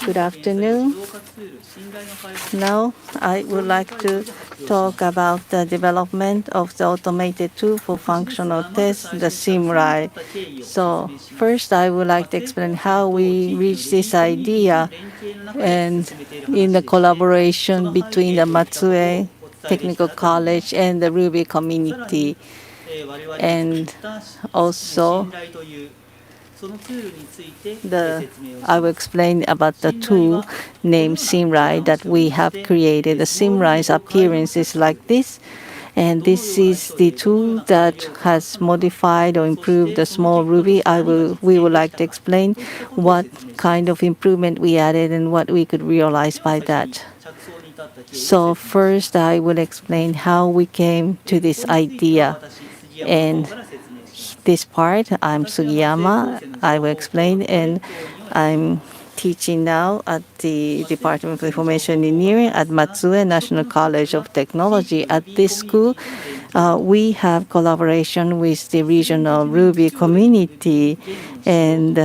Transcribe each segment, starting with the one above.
Good afternoon. Now, I would like to talk about the development of the automated tool for functional tests, the SmrAI. So first, I would like to explain how we reached this idea and in the collaboration between the Matsue Technical College and the Ruby community. And also, I will explain about the tool named SmrAI that we have created. The SmrAI's appearance is like this. And this is the tool that has modified or improved the Smalruby. We would like to explain what kind of improvement we added and what we could realize by that. So first, I will explain how we came to this idea. And this part, I'm Sugiyama. I will explain, and I'm teaching now at the Department of Information Engineering at Matsue National College of Technology. At this school, we have collaboration with the regional Ruby community and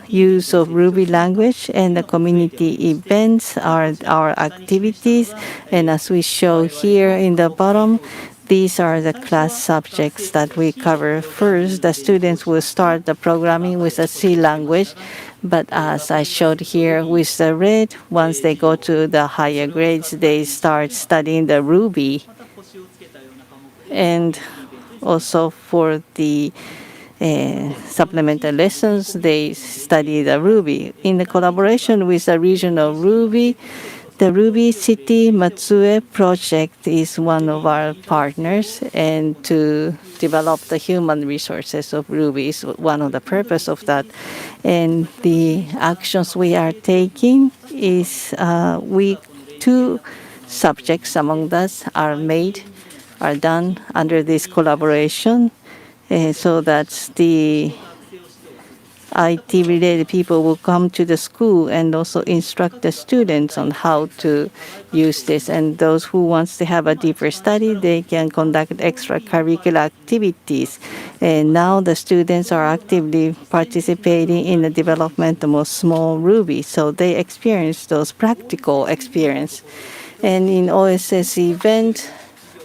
use of Ruby language, and the community events are our activities. And as we show here in the bottom, these are the class subjects that we cover. First, the students will start the programming with a C language. But as I showed here with the red, once they go to the higher grades, they start studying the Ruby. And also for the supplemental lessons, they study the Ruby. In the collaboration with the regional Ruby, the Ruby City Matsue project is one of our partners, and to develop the human resources of Ruby is one of the purpose of that. And the actions we are taking is two subjects among us are done under this collaboration, so that the IT-related people will come to the school and also instruct the students on how to use this. And those who wants to have a deeper study, they can conduct extracurricular activities. And now the students are actively participating in the development of Smalruby, so they experience those practical experience. And in OSS event,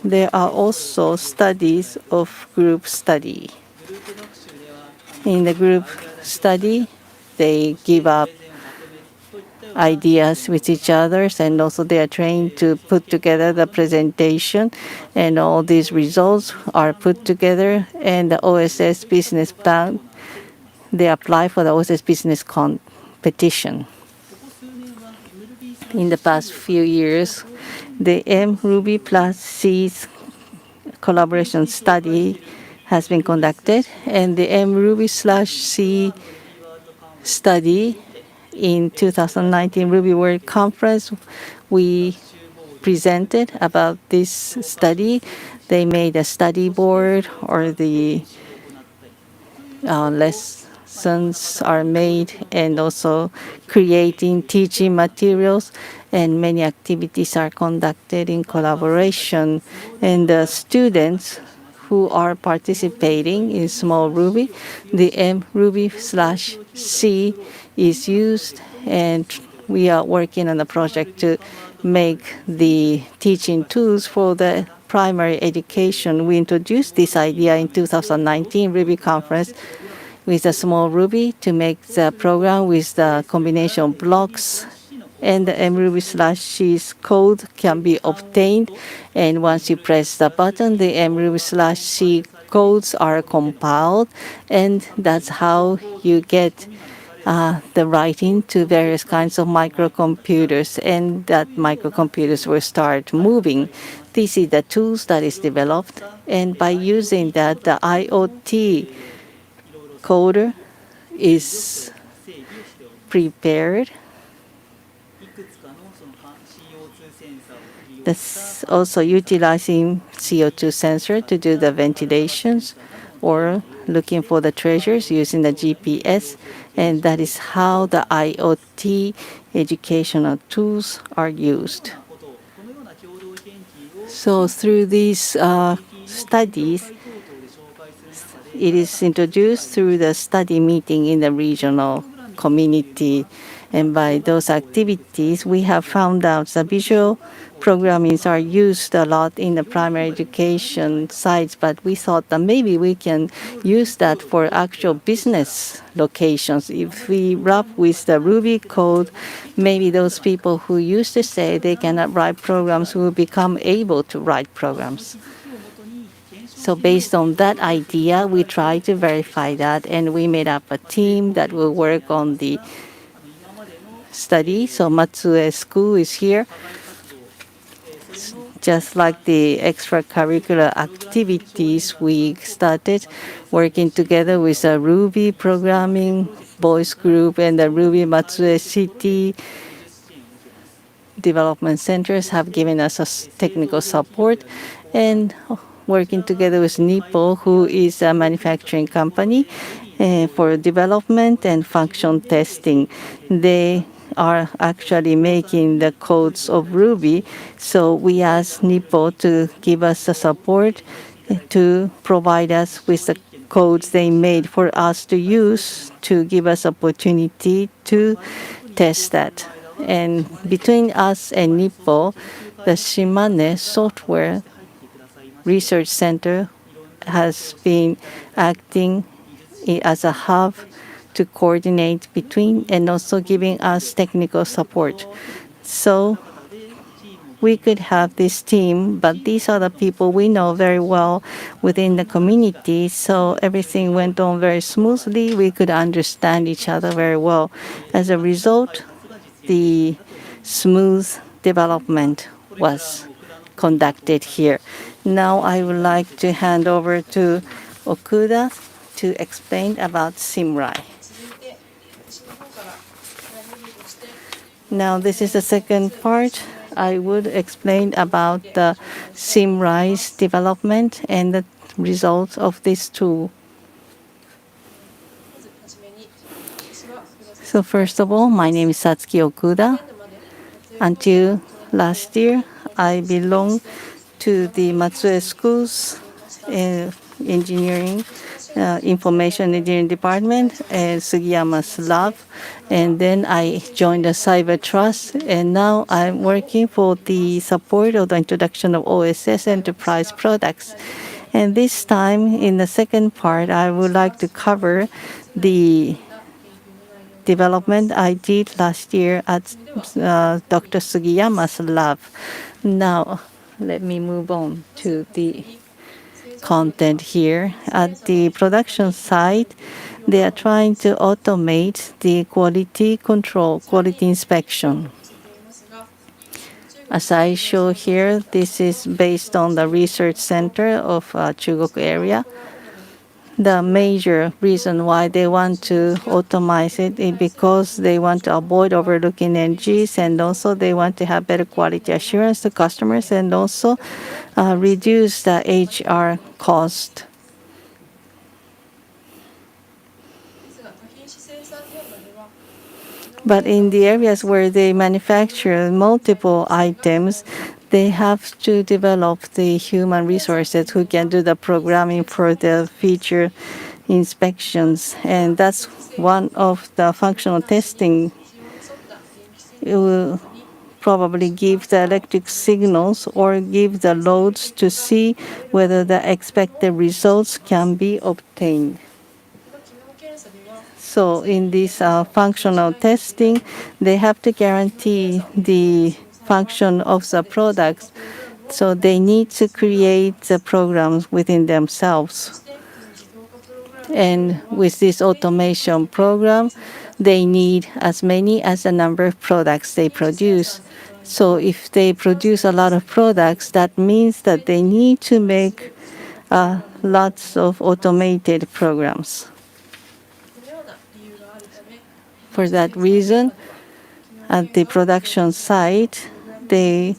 there are also studies of group study. In the group study, they give up ideas with each other, and also they are trained to put together the presentation, and all these results are put together, and the OSS business plan, they apply for the OSS business competition. In the past few years, the mRuby plus C's collaboration study has been conducted, and the mRuby/C study in 2019 RubyWorld conference, we presented about this study. They made a study board, or the lessons are made, and also creating teaching materials, and many activities are conducted in collaboration. And the students who are participating in Smalruby, the mRuby/C is used, and we are working on a project to make the teaching tools for the primary education. We introduced this idea in 2019 Ruby conference with a Smalruby to make the program with the combination blocks, and the mRuby/C's code can be obtained. And once you press the button, the mRuby/C codes are compiled, and that's how you get the writing to various kinds of microcomputers, and that microcomputers will start moving. This is the tools that is developed, and by using that, the IoT coder is prepared. That's also utilizing CO2 sensor to do the ventilations, or looking for the treasures using the GPS. And that is how the IoT educational tools are used. So through these studies, it is introduced through the study meeting in the regional community. And by those activities, we have found out that visual programming are used a lot in the primary education sites, but we thought that maybe we can use that for actual business locations. If we wrap with the Ruby code, maybe those people who used to say they cannot write programs will become able to write programs. So based on that idea, we tried to verify that, and we made up a team that will work on the study. So Matsue School is here. Just like the extracurricular activities, we started working together with a Ruby programming boys group and the Ruby Matsue City development centers have given us technical support, and working together with Nippo, who is a manufacturing company, for development and function testing. They are actually making the codes of Ruby, so we asked Nippo to give us the support to provide us with the codes they made for us to use to give us opportunity to test that. And between us and Nippo, the Shimane Software Research Center has been acting as a hub to coordinate between and also giving us technical support. So we could have this team, but these are the people we know very well within the community. So everything went on very smoothly. We could understand each other very well. As a result, the smooth development was conducted here. Now I would like to hand over to Okuda to explain about SmrAI. Now this is the second part. I would explain about the SmrAI's development and the results of this tool. So first of all, my name is Satsuki Okuda. Until last year, I belonged to the Matsue School's engineering, information engineering department and Sugiyama's lab. And then I joined the Cybertrust, and now I'm working for the support of the introduction of OSS enterprise products. And this time, in the second part, I would like to cover the development I did last year at Dr. Sugiyama's lab. Now, let me move on to the content here. At the production site, they are trying to automate the quality control, quality inspection. As I show here, this is based on the research center of Chugoku area. The major reason why they want to automate it is because they want to avoid overlooking NGs, and also they want to have better quality assurance to customers, and also reduce the HR cost. But in the areas where they manufacture multiple items, they have to develop the human resources who can do the programming for the feature inspections. And that's one of the functional testing. It will probably give the electric signals or give the loads to see whether the expected results can be obtained. So in this functional testing, they have to guarantee the function of the products. So they need to create the programs within themselves. And with this automation program, they need as many as the number of products they produce. So if they produce a lot of products, that means that they need to make lots of automated programs. For that reason, at the production site, they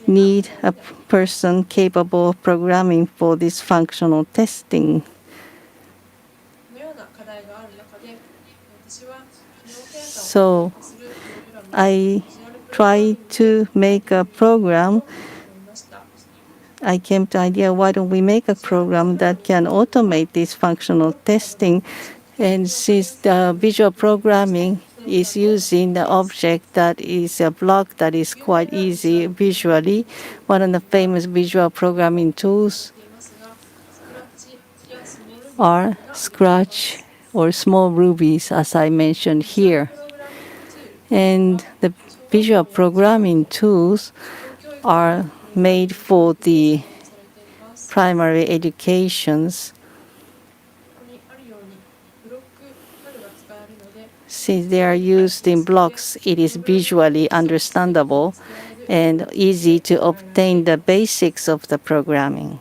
need a person capable of programming for this functional testing. So I tried to make a program. I came to the idea, why don't we make a program that can automate this functional testing? And since the visual programming is using the object that is a block that is quite easy visually. One of the famous visual programming tools are Scratch or Smalruby, as I mentioned here. And the visual programming tools are made for the primary educations. Since they are used in blocks, it is visually understandable and easy to obtain the basics of the programming.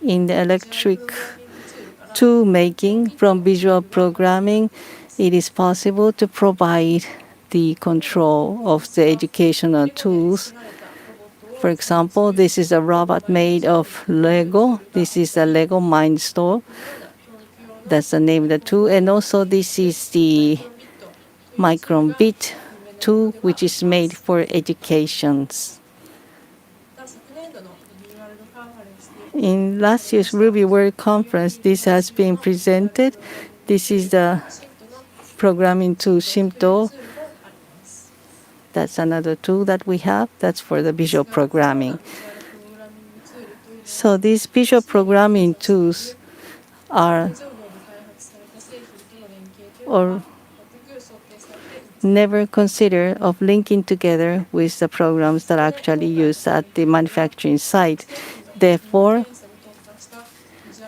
In the electric tool making from visual programming, it is possible to provide the control of the educational tools. For example, this is a robot made of Lego. This is a Lego Mind Store. That's the name of the tool. And also this is the Micron Bit tool, which is made for educations. In last year's RubyWorld conference, this has been presented. This is the programming tool Shinrai. That's another tool that we have. That's for the visual programming. So these visual programming tools are or never consider of linking together with the programs that are actually used at the manufacturing site. Therefore,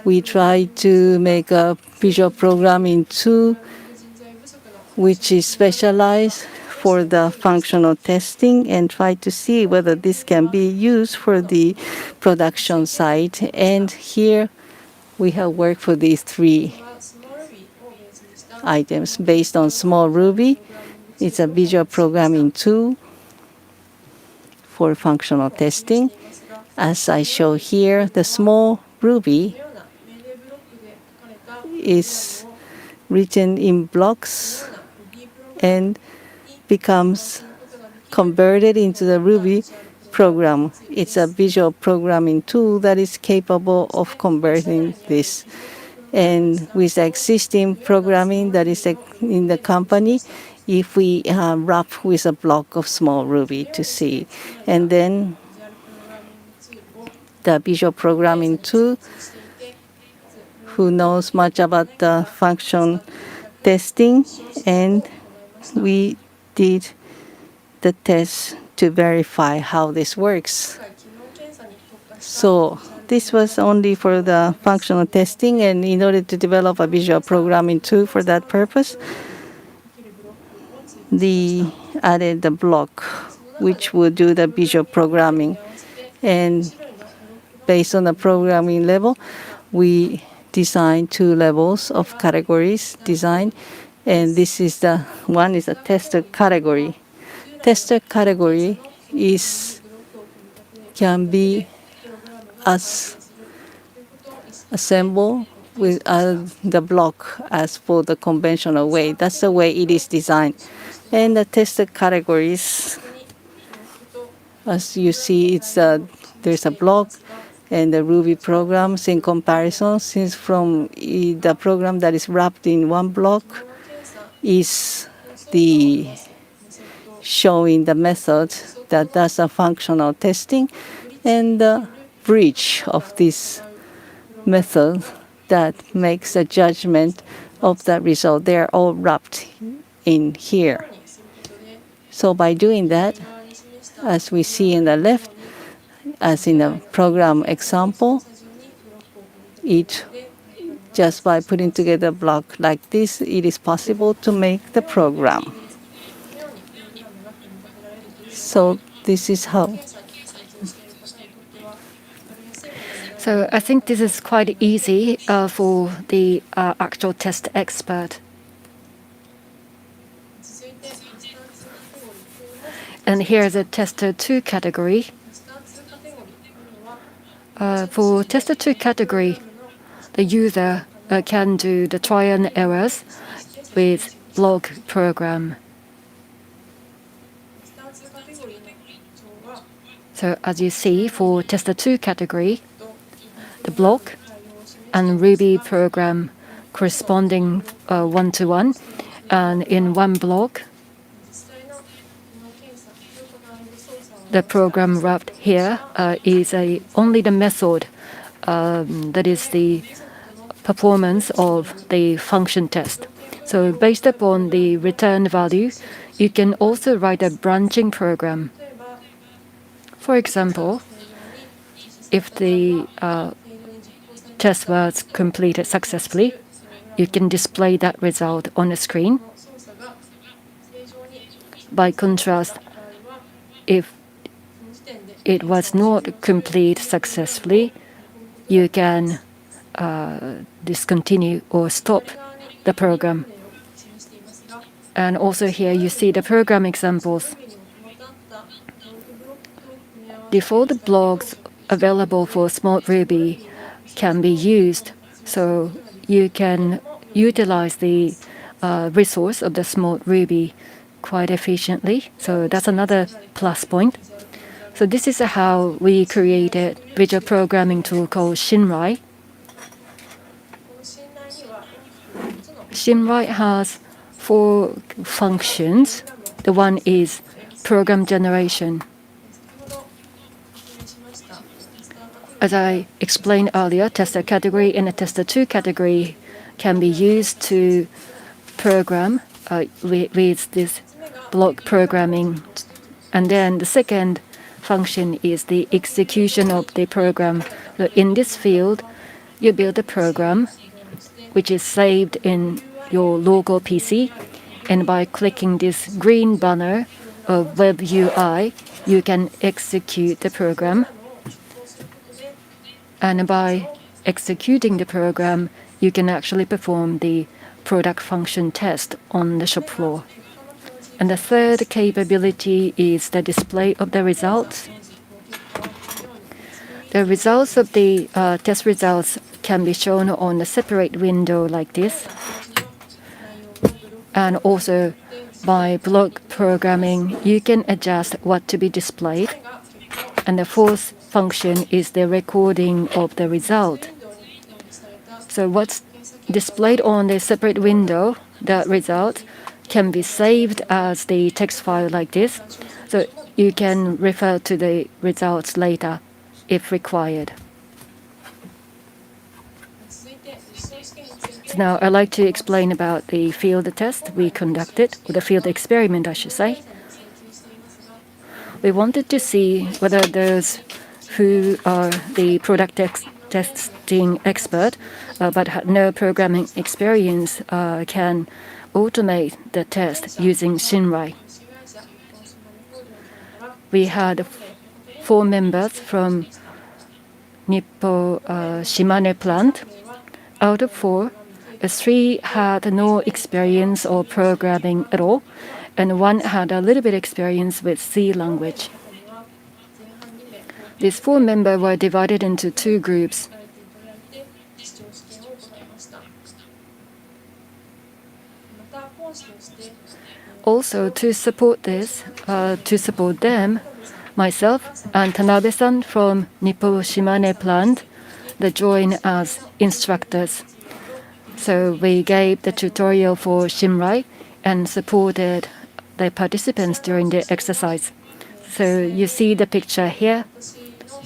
we try to make a visual programming tool which is specialized for the functional testing and try to see whether this can be used for the production site. And here we have worked for these three items based on Smalruby. It's a visual programming tool for functional testing. As I show here, the Smalruby is written in blocks and becomes converted into the Ruby program. It's a visual programming tool that is capable of converting this. And with existing programming that is in the company, if we wrap with a block of Smalruby to see. And then the visual programming tool, who knows much about the function testing, and we did the test to verify how this works. So this was only for the functional testing, and in order to develop a visual programming tool for that purpose, they added the block which would do the visual programming. And based on the programming level, we designed 2 levels of categories design. And this is the one is a tester category. Tester category can be assembled with the block as for the conventional way. That's the way it is designed. And the tester categories, as you see, there's a block and the Ruby programs in comparison, since from the program that is wrapped in one block is the showing the method that does a functional testing, and the bridge of this method that makes a judgment of the result. They're all wrapped in here. So by doing that, as we see in the left, as in the program example, just by putting together a block like this, it is possible to make the program. So this is how. So I think this is quite easy for the actual test expert. And here's a tester 2 category. For tester 2 category, the user can do the trial and errors with block program. So as you see, for tester 2 category, the block and Ruby program corresponding one-to-one. And in one block, the program wrapped here is only the method that is the performance of the function test. So based upon the return value, you can also write a branching program. For example, if the test was completed successfully, you can display that result on the screen. By contrast, if it was not complete successfully, you can discontinue or stop the program. And also here you see the program examples. Default blocks available for Smalruby can be used, so you can utilize the resource of the Smalruby quite efficiently. So that's another plus point. So this is how we created visual programming tool called Shinrai. Shinrai has 4 functions. The one is program generation. As I explained earlier, tester category and a tester2 category can be used to program with this block programming. And then the second function is the execution of the program. So in this field, you build a program which is saved in your local PC, and by clicking this green banner of Web UI, you can execute the program. And by executing the program, you can actually perform the product function test on the shop floor. And the third capability is the display of the results. The results of the test results can be shown on a separate window like this. And also by block programming, you can adjust what to be displayed. And the fourth function is the recording of the result. So what's displayed on the separate window, that result, can be saved as the text file like this. So you can refer to the results later if required. So now I'd like to explain about the field test we conducted, or the field experiment, I should say. We wanted to see whether those who are the product testing expert but had no programming experience can automate the test using Shinrai. We had 4 members from Nippo Shimane plant. Out of 4, 3 had no experience or programming at all, and 1 had a little bit experience with C language. These 4 members were divided into 2 groups. Also, to support them, myself and Tanabe-san from Nippo Shimane plant, they joined as instructors. So we gave the tutorial for Shinrai and supported the participants during the exercise. So you see the picture here.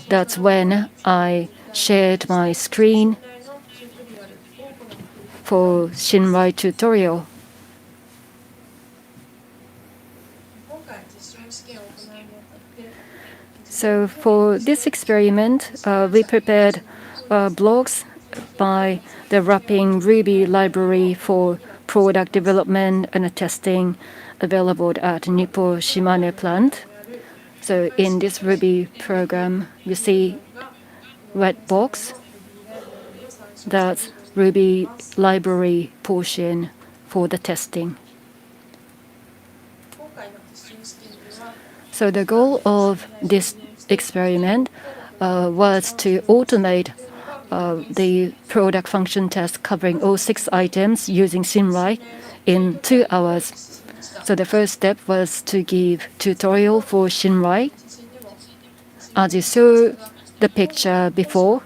That's when I shared my screen for Shinrai tutorial. So for this experiment, we prepared blocks by wrapping Ruby library for product development and testing available at Nippo Shimane plant. So in this Ruby program, you see red box. That's Ruby library portion for the testing. So the goal of this experiment was to automate the product function test covering all 6 items using Shinrai in 2 hours. So the first step was to give tutorial for Shinrai. As you saw the picture before,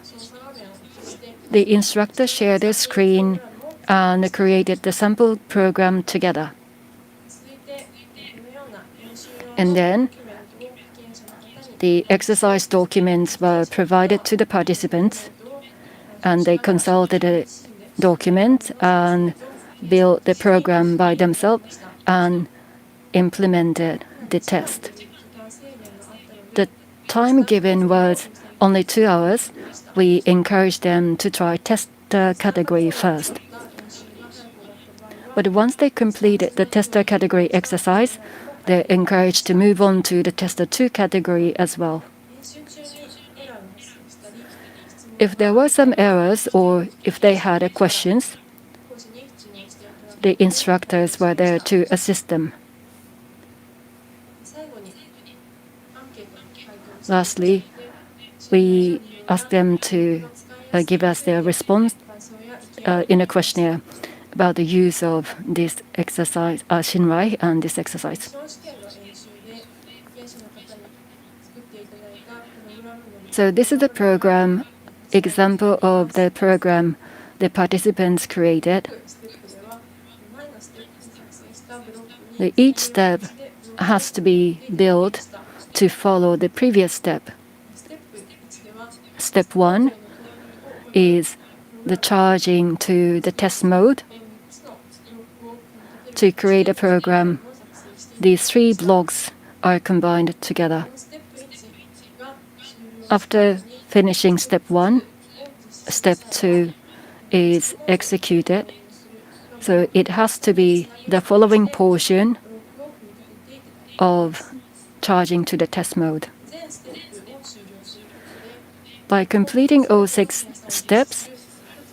The instructor shared their screen and created the sample program together. And then the exercise documents were provided to the participants, and they consulted the document and built the program by themselves and implemented the test. The time given was only 2 hours. We encouraged them to try tester category first. But once they completed the tester category exercise, they're encouraged to move on to the tester 2 category as well. If there were some errors or if they had questions, the instructors were there to assist them. Lastly, we asked them to give us their response in a questionnaire about the use of this exercise, Shinrai, and this exercise. So this is the program, example of the program the participants created. Each step has to be built to follow the previous step. Step 1 is the charging to the test mode. To create a program, these 3 blocks are combined together. After finishing step 1, step 2 is executed. So it has to be the following portion of charging to the test mode. By completing all 6 steps,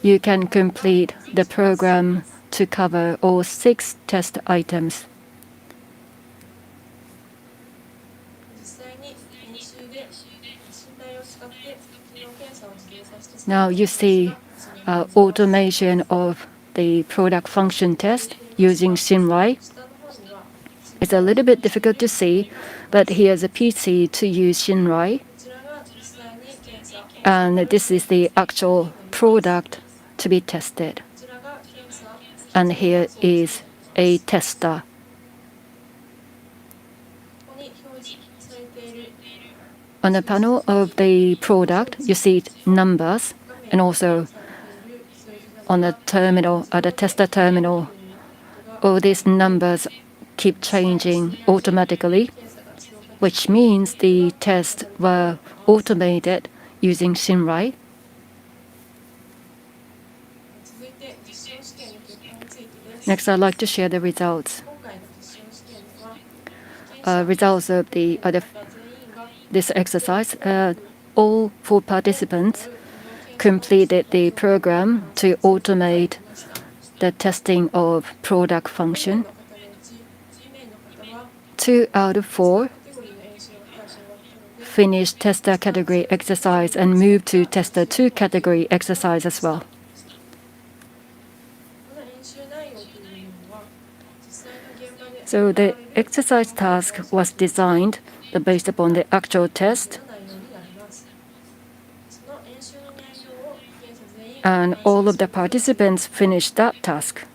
you can complete the program to cover all 6 test items. Now you see automation of the product function test using Shinrai. It's a little bit difficult to see, but here's a PC to use Shinrai. And this is the actual product to be tested. And here is a tester. On the panel of the product, you see numbers, and also on the terminal, at the tester terminal, all these numbers keep changing automatically, which means the tests were automated using Shinrai. Next, I'd like to share the results. Results of this exercise. All 4 participants completed the program to automate the testing of product function. 2 out of 4 finished tester category exercise and moved to tester 2 category exercise as well. So the exercise task was designed based upon the actual test. And all of the participants finished that task.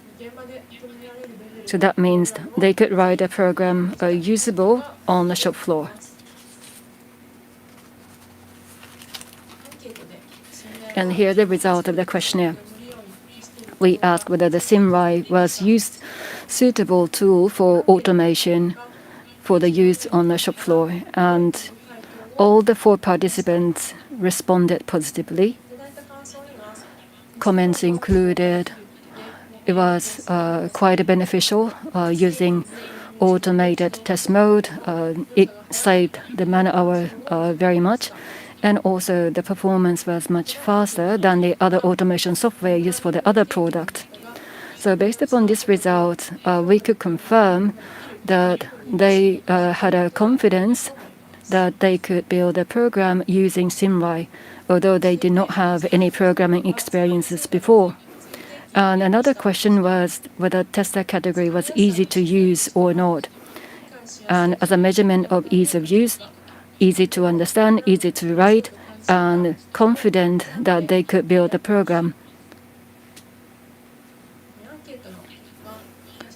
So that means they could write a program usable on the shop floor. And here the result of the questionnaire. We asked whether the Shinrai was suitable tool for automation for the use on the shop floor. And all the 4 participants responded positively. Comments included, it was quite beneficial using automated test mode. It saved the man-hour very much. And also the performance was much faster than the other automation software used for the other products. So based upon this result, we could confirm that they had a confidence that they could build a program using Shinrai, although they did not have any programming experiences before. And another question was whether tester category was easy to use or not. And as a measurement of ease of use, easy to understand, easy to write, and confident that they could build a program.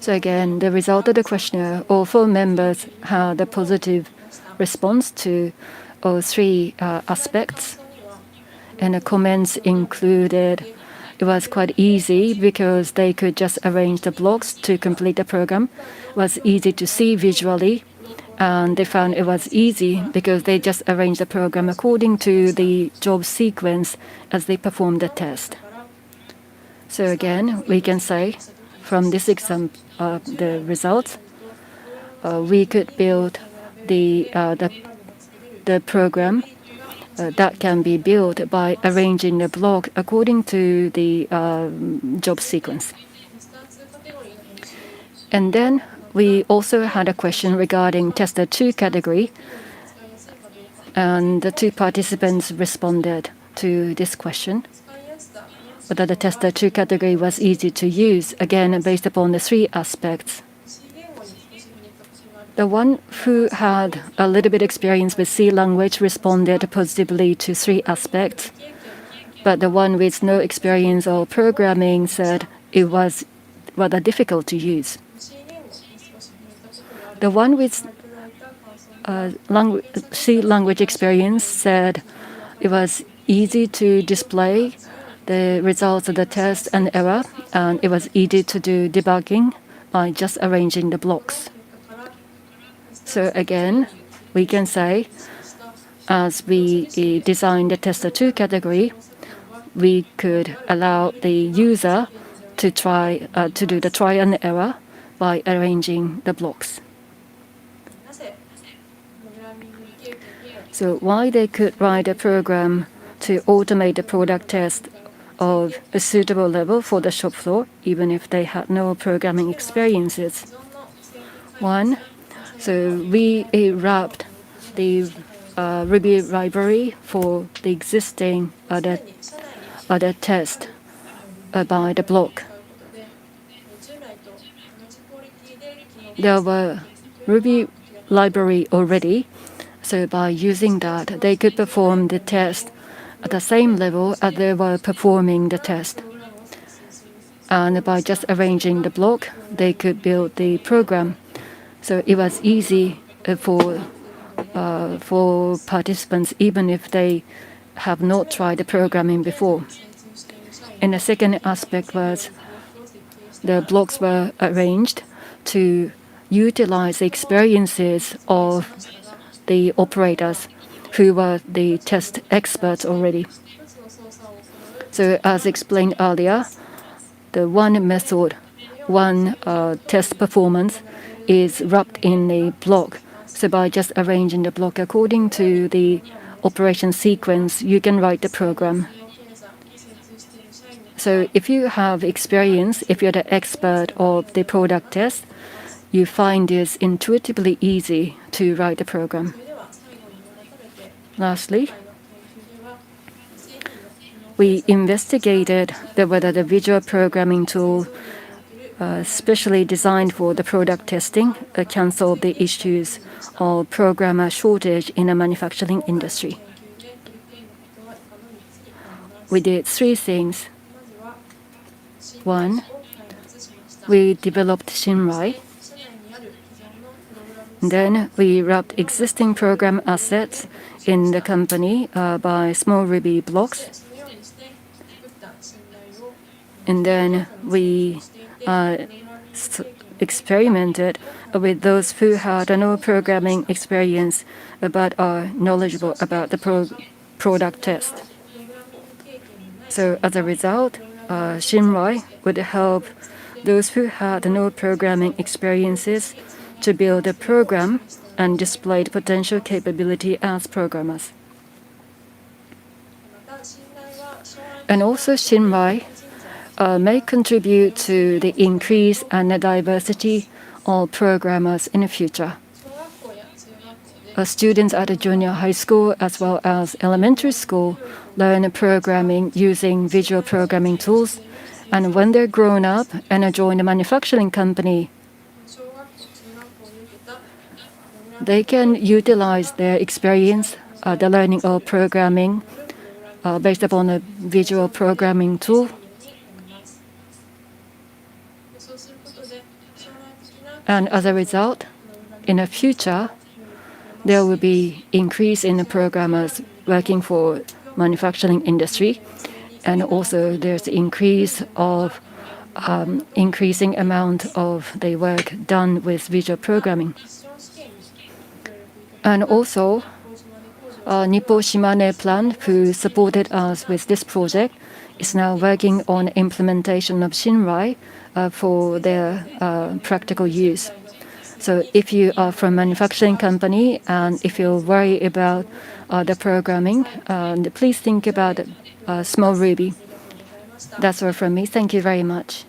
So again, the result of the questionnaire, all 4 members had a positive response to all 3 aspects. And the comments included, it was quite easy because they could just arrange the blocks to complete the program. It was easy to see visually, and they found it was easy because they just arranged the program according to the job sequence as they performed the test. So again, we can say from this example, the results, we could build the program that can be built by arranging the block according to the job sequence. And then we also had a question regarding tester 2 category, and the 2 participants responded to this question. Whether the tester 2 category was easy to use, again, based upon the 3 aspects. The one who had a little bit experience with C language responded positively to 3 aspects, but the one with no experience of programming said it was rather difficult to use. The one with C language experience said it was easy to display the results of the test and error, and it was easy to do debugging by just arranging the blocks. So again, we can say, as we designed the tester 2 category, we could allow the user to try to do the try and error by arranging the blocks. So why they could write a program to automate the product test of a suitable level for the shop floor, even if they had no programming experiences. One, so we wrapped the Ruby library for the existing other test by the block. There were Ruby library already, so by using that, they could perform the test at the same level as they were performing the test. And by just arranging the block, they could build the program. So it was easy for participants, even if they have not tried the programming before. And the second aspect was the blocks were arranged to utilize the experiences of the operators who were the test experts already. So as explained earlier, the one method, one test performance is wrapped in a block. So by just arranging the block according to the operation sequence, you can write the program. So if you have experience, if you're the expert of the product test, you find it intuitively easy to write the program. Lastly, we investigated whether the visual programming tool specially designed for the product testing can solve the issues of programmer shortage in the manufacturing industry. We did 3 things. One, we developed Shinrai. Then we wrapped existing program assets in the company by Smalruby blocks. And then we experimented with those who had no programming experience but are knowledgeable about the product test. So as a result, Shinrai would help those who had no programming experiences to build a program and display the potential capability as programmers. And also Shinrai may contribute to the increase and the diversity of programmers in the future. Students at the junior high school as well as elementary school learn programming using visual programming tools, and when they're grown up and join a manufacturing company, they can utilize their experience the learning of programming based upon a visual programming tool. And as a result, in the future, there will be increase in the programmers working for manufacturing industry, and also there's increase of increasing amount of the work done with visual programming. And also, Nippo Shimane Plan, who supported us with this project, is now working on implementation of Shinrai for their practical use. So if you are from manufacturing company and if you worry about the programming, please think about Smalruby. That's all from me. Thank you very much.